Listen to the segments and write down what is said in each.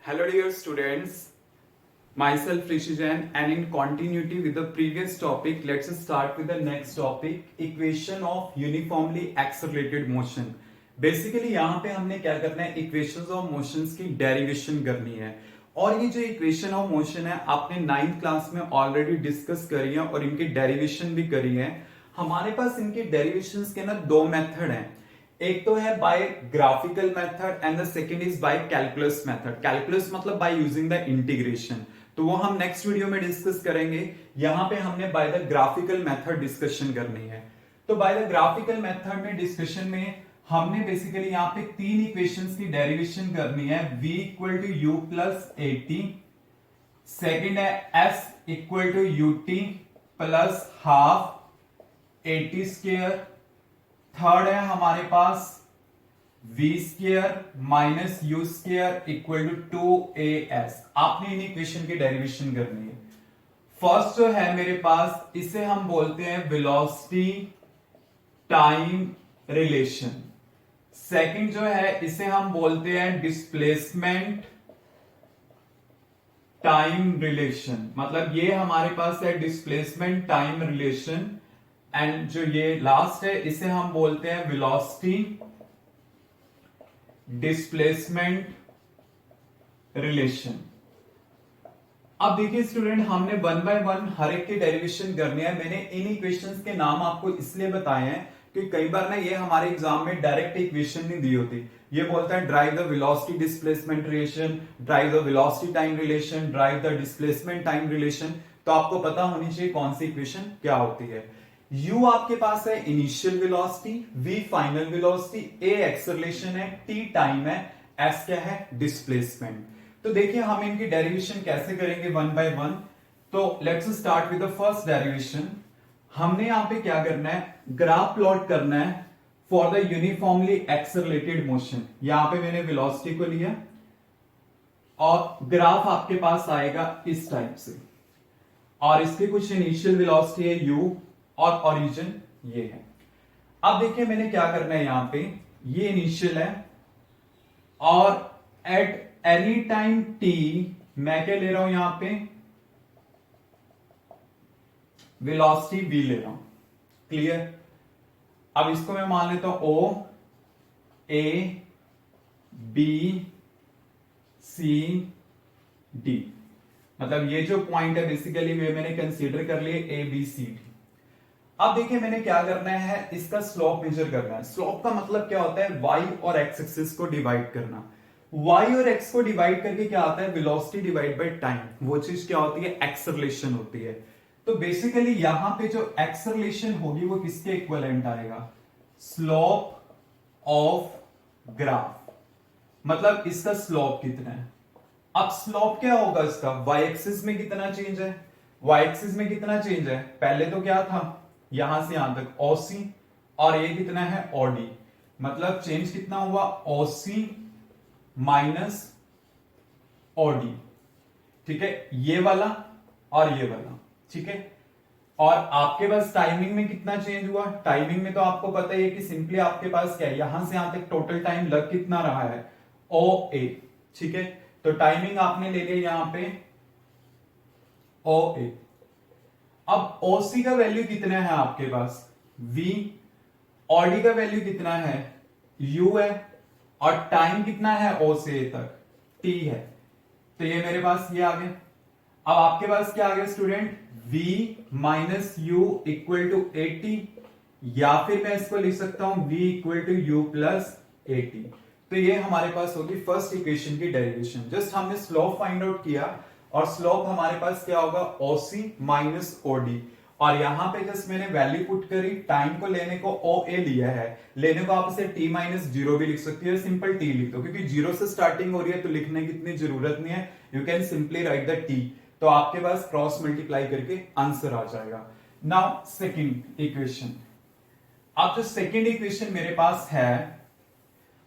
Hello dear students, myself Rishi Jain, and in continuity with the previous topic, let's start with the next topic, equation of uniformly accelerated motion. Basically यहाँ पे हमने क्या करना है, equations of motions की derivation करनी है। और ये जो इक्वेशन ऑफ मोशन है आपने 9th क्लास में ऑलरेडी डिस्कस करी है और इनकी डेरिवेशन भी करी है। हमारे पास इनकी डेरिवेशंस के ना दो मेथड हैं, एक तो है by graphical method and the second is by calculus method. Calculus मतलब बाय यूजिंग द इंटीग्रेशन, तो वो हम नेक्स्ट वीडियो में डिस्कस करेंगे। यहां पे हमने bye the graphical method discussion करनी है। तो बाय द ग्राफिकल मेथड में डिस्कशन में हमने बेसिकली यहां पे तीन इक्वेशंस की डेरिवेशन करनी है। v equal to u plus a t, second है s equal to u t plus half a t square, third है हमारे पास v square minus u square equal to 2as। आपने इन इक्वेशन की derivation करनी है। फर्स्ट जो है मेरे पास, इसे हम बोलते हैं वेलोसिटी टाइम रिलेशन। सेकंड जो है इसे हम बोलते हैं डिस्प्लेसमेंट टाइम रिलेशन। मतलब ये हमारे पास है डिस्प्लेसमेंट टाइम रिलेशन, एंड जो ये लास्ट है इसे हम बोलते हैं वेलोसिटी डिस्प्लेसमेंट रिलेशन। अब देखिए स्टूडेंट, हमने वन बाय वन हर एक की डेरिवेशन करनी है। मैंने इन इक्वेशंस के नाम आपको इसलिए बताए हैं कि कई बार ना ये हमारे एग्जाम में डायरेक्ट इक्वेशन नहीं दी होती। ये बोलता है drive the velocity displacement relation, drive the velocity time relation, drive the displacement time relation. तो आपको पता होनी चाहिए कौन सी इक्वेशन क्या होती है। u आपके पास है initial velocity, v final velocity, a acceleration है, t टाइम है, s क्या है डिस्प्लेसमेंट। तो देखिए हम इनकी डेरिवेशन कैसे करेंगे वन बाय वन। तो let's start with the first derivation. हमने यहां पे क्या करना है, ग्राफ प्लॉट करना है for the uniformly accelerated motion. यहां पे मैंने वेलोसिटी को लिया और ग्राफ आपके पास आएगा इस टाइप से, और इसकी कुछ इनिशियल वेलोसिटी है u और ओरिजिन ये है। अब देखिए मैंने क्या करना है, यहां पे ये इनिशियल है और एट एनी टाइम t मैं क्या ले रहा हूं, यहां पे वेलोसिटी v ले रहा हूं। क्लियर। अब इसको मैं मान लेता हूं o a b c d। मतलब ये जो पॉइंट है बेसिकली वे मैंने कंसीडर कर लिए a b c d। अब देखिए मैंने क्या करना है, इसका स्लोप मेजर करना है। स्लोप का मतलब क्या होता है, y और x एक्सिस को डिवाइड करना। y और x को डिवाइड करके क्या आता है, वेलोसिटी डिवाइड बाय टाइम। वो चीज क्या होती है, एक्सेलरेशन होती है। तो बेसिकली यहां पे जो एक्सेलरेशन होगी वो किसके इक्विवेलेंट आएगा, स्लोप ऑफ ग्राफ। मतलब इसका स्लोप कितना है। अब स्लोप क्या होगा इसका, y एक्सिस में कितना चेंज है, y एक्सिस में कितना चेंज है। पहले तो क्या था, यहां से यहां तक OC, और ये कितना है OD। मतलब चेंज कितना हुआ, OC माइनस OD। ठीक है, ये वाला और ये वाला। ठीक है, और आपके पास टाइमिंग में कितना चेंज हुआ। टाइमिंग में तो आपको पता है कि सिंपली आपके पास क्या है, यहां से यहां तक टोटल टाइम लग कितना रहा है, OA। ठीक है, तो टाइमिंग आपने ले लिया यहां पे OA। अब OC का वैल्यू कितना है आपके पास, V। OD का वैल्यू कितना है, U है, और टाइम कितना है O से A तक, T है। तो ये मेरे पास ये आ गया। अब आपके पास क्या आ गया student, V minus u equal to 80, या फिर मैं इसको लिख सकता हूं V equal to u plus 80। तो ये हमारे पास होगी फर्स्ट इक्वेशन की डेरिवेशन। जस्ट हमने स्लोप फाइंड आउट किया, और स्लोप हमारे पास क्या होगा, OC माइनस OD। और यहां पे जस्ट मैंने वैल्यू पुट करी, टाइम को लेने को OA लिया है, लेने को आप इसे t माइनस जीरो भी लिख सकते हो, सिंपल t लिख दो, क्योंकि जीरो से स्टार्टिंग हो रही है तो लिखने की इतनी जरूरत नहीं है। You can simply write the t, तो आपके पास क्रॉस मल्टीप्लाई करके आंसर आ जाएगा। Now second equation. अब जो सेकंड इक्वेशन मेरे पास है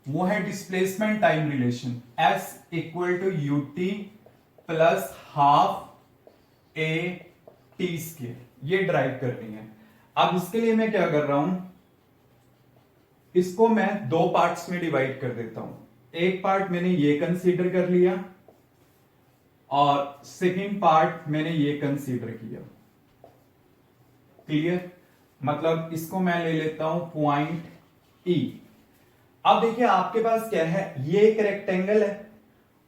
वो है displacement time relation, s equal to ut plus half a t square. ये ड्राइव करनी है। अब इसके लिए मैं क्या कर रहा हूं, इसको मैं दो पार्ट्स में डिवाइड कर देता हूं। एक पार्ट मैंने ये कंसीडर कर लिया, और सेकेंड पार्ट मैंने ये कंसीडर किया। क्लियर? मतलब इसको मैं ले लेता हूं पॉइंट ई। अब देखिए आपके पास क्या है, ये एक रेक्टेंगल है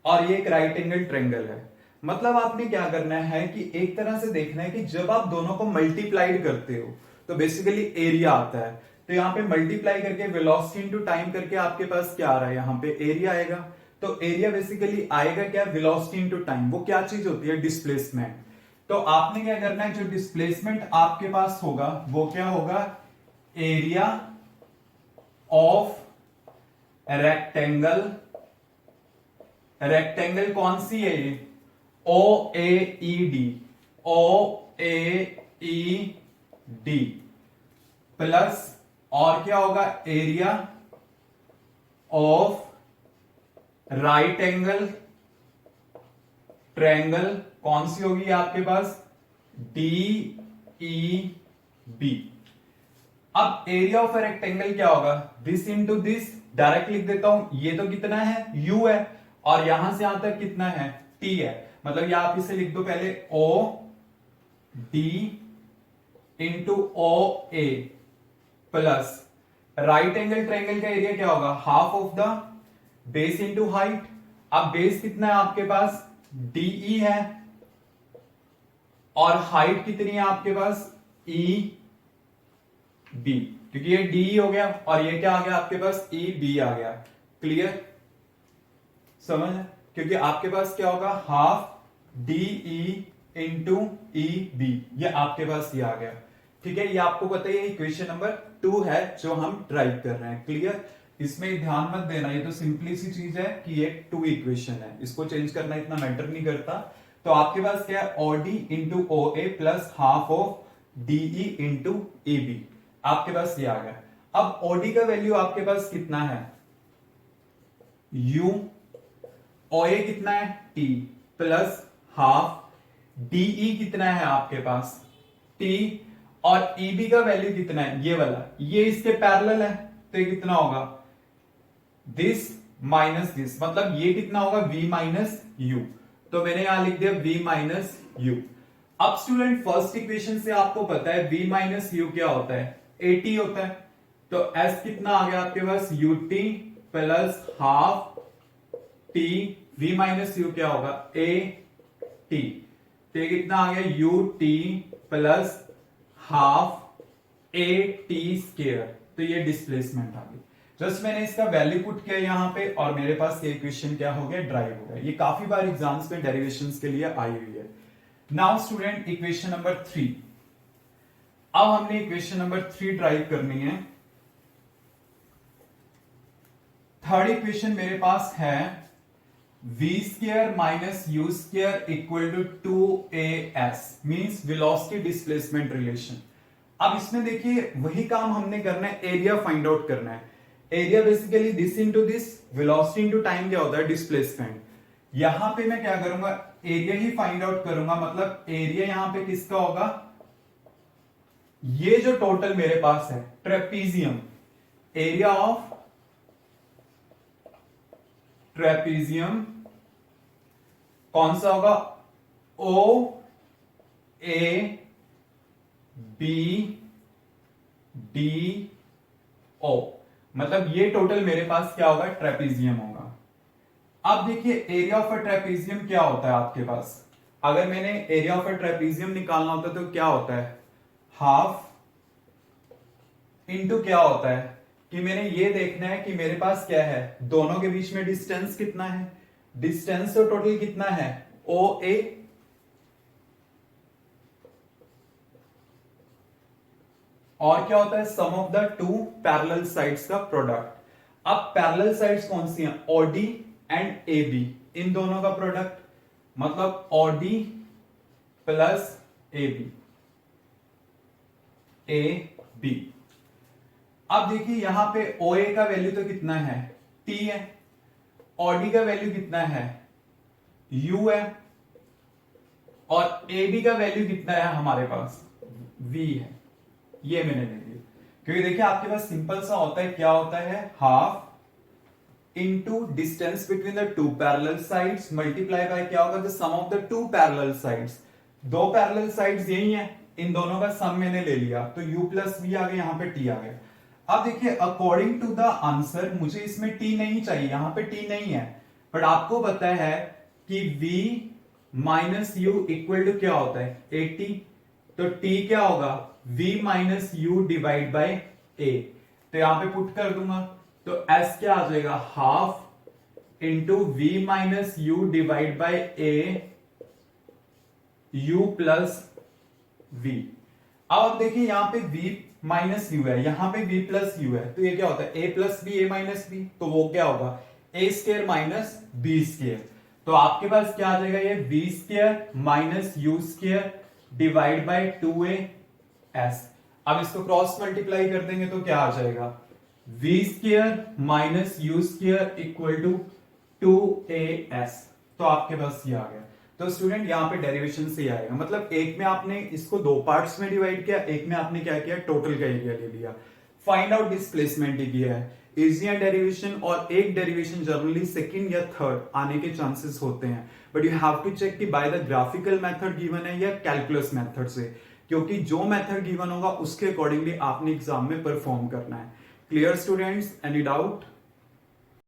और ये एक राइट एंगल ट्रायंगल है। मतलब आपने क्या करना है कि एक तरह से देखना है कि जब आप दोनों को मल्टीप्लाइड करते हो तो बेसिकली एरिया आता है। तो यहां पे मल्टीप्लाई करके वेलोसिटी इनटू टाइम करके आपके पास क्या आ रहा है, यहां पे एरिया आएगा। तो एरिया बेसिकली आएगा क्या, वेलोसिटी इनटू टाइम। वो क्या चीज होती है, डिस्प्लेसमेंट। तो आपने क्या करना है, जो डिस्प्लेसमेंट आपके पास होगा वो क्या होगा, एरिया ऑफ रेक्टेंगल। रेक्टेंगल कौन सी है ये, ओ ए ई डी, ओ ए ई डी प्लस और क्या होगा, area of right angle triangle. कौन सी होगी आपके पास, डी ई बी। अब एरिया ऑफ रेक्टेंगल क्या होगा, दिस इंटू दिस। डायरेक्ट लिख देता हूं, ये तो कितना है, u है, और यहां से यहां तक कितना है, t है। मतलब या आप इसे लिख दो पहले o d into O A plus right angle triangle का एरिया क्या होगा, half of the base into height. अब बेस कितना है आपके पास, डीई है, और हाइट कितनी है आपके पास, ई बी, क्योंकि ये डी हो गया और ये क्या आ गया आपके पास, ई बी आ गया। क्लियर? समझ? क्योंकि आपके पास क्या होगा, half D E into E B, ये आपके पास ये आ गया। ठीक है, ये आपको पता है, ये इक्वेशन नंबर 2 है जो हम ड्राइव कर रहे हैं। क्लियर? इसमें ध्यान मत देना, ये तो सिंपली सी चीज है कि ये 2 इक्वेशन है, इसको चेंज करना इतना मैटर नहीं करता। तो आपके पास क्या है, O D into O A plus half of D E into A B, आपके पास ये आ गया। अब ओडी का वैल्यू आपके पास कितना है, u, ओ ए कितना है, t प्लस हाफ, डीई कितना है आपके पास, t, और eb का वैल्यू कितना है, ये वाला, ये इसके पैरेलल है, तो ये कितना होगा, दिस माइनस दिस, मतलब ये कितना होगा, v माइनस यू। तो मैंने यहां लिख दिया v माइनस यू। अब स्टूडेंट फर्स्ट इक्वेशन से आपको पता है v माइनस यू क्या होता है, at होता है। तो s कितना आ गया आपके पास, ut plus half t, v minus you क्या होगा, a t। तो ये कितना आ गया, ut plus half a t square. तो ये डिस्प्लेसमेंट आ गई। जस्ट मैंने इसका वैल्यू पुट किया यहां पे और मेरे पास ये इक्वेशन क्या हो गया, ड्राइव हो गया। ये काफी बार एग्जाम्स में डेरिवेशंस के लिए आई हुई है। Now student equation number 3। अब हमने इक्वेशन नंबर 3 ड्राइव करनी है। थर्ड इक्वेशन मेरे पास है v square minus u square equal to 2as, means velocity displacement relation. अब इसमें देखिए वही काम हमने करना है, एरिया फाइंड आउट करना है। Area basically this into this, velocity into time क्या होता है, डिस्प्लेसमेंट। यहां पे मैं क्या करूंगा, एरिया ही फाइंड आउट करूंगा। मतलब एरिया यहां पे किसका होगा, ये जो टोटल मेरे पास है ट्रेपीजियम, एरिया ऑफ ट्रेपीजियम कौन सा होगा, ओ ए बी डी ओ। मतलब ये टोटल मेरे पास क्या होगा, ट्रेपीजियम होगा। अब देखिए एरिया ऑफ अ ट्रेपीजियम क्या होता है आपके पास, अगर मैंने एरिया ऑफ अ ट्रेपीजियम निकालना होता है तो क्या होता है, हाफ इंटू क्या होता है, कि मैंने ये देखना है कि मेरे पास क्या है, दोनों के बीच में डिस्टेंस कितना है, डिस्टेंस तो टोटल कितना है, ओ ए, और क्या होता है, sum of the two parallel sides का प्रोडक्ट। अब पैरेलल साइड्स कौन सी हैं, ओडी एंड ए बी, इन दोनों का प्रोडक्ट, मतलब OD plus A B, A B. अब देखिए यहां पे ओ ए का वैल्यू तो कितना है, टी है, ओडी का वैल्यू कितना है, यू है, और ए बी का वैल्यू कितना है हमारे पास, वी है। ये मैंने ले लिया, क्योंकि देखिए आपके पास सिंपल सा होता है, क्या होता है, half into distance between the two parallel sides multiply by क्या होगा the sum of the two parallel sides. दो पैरेलल साइड्स यही हैं, इन दोनों का सम मैंने ले लिया तो u प्लस वी आ गया, यहाँ पे t आ गया. अब देखिए अकॉर्डिंग टू द आंसर मुझे इसमें t नहीं चाहिए, यहाँ पे t नहीं है, बट आपको पता है कि v minus u equal to क्या होता है 80, तो t क्या होगा v minus u divide by a. तो यहां पे पुट कर दूंगा तो s क्या आ जाएगा half into v minus u divide by a u plus v. अब आप देखिए यहां पे v माइनस यू है, यहां पे v प्लस यू है, तो ये क्या होता है a plus B A minus B, तो वो क्या होगा a square minus B square. तो आपके पास क्या आ जाएगा ये v square minus u square divide by 2as. अब इसको क्रॉस मल्टीप्लाई कर देंगे तो क्या आ जाएगा v square minus u square equal to 2as. तो आपके पास ये आ गया. तो स्टूडेंट यहाँ पे डेरिवेशन से ही आएगा, मतलब एक में आपने इसको दो पार्ट्स में डिवाइड किया, एक में आपने क्या किया टोटल का एरिया ले लिया. फाइंड आउट डिस्प्लेसमेंट ही किया है. इजी डेरिवेशन और एक डेरिवेशन जनरली सेकंड या थर्ड आने के चांसेस होते हैं, but you have to check कि by the graphical method given है या कैलकुलस मेथड से, क्योंकि जो मेथड गिवन होगा उसके अकॉर्डिंगली आपने एग्जाम में परफॉर्म करना है. Clear students, any doubt?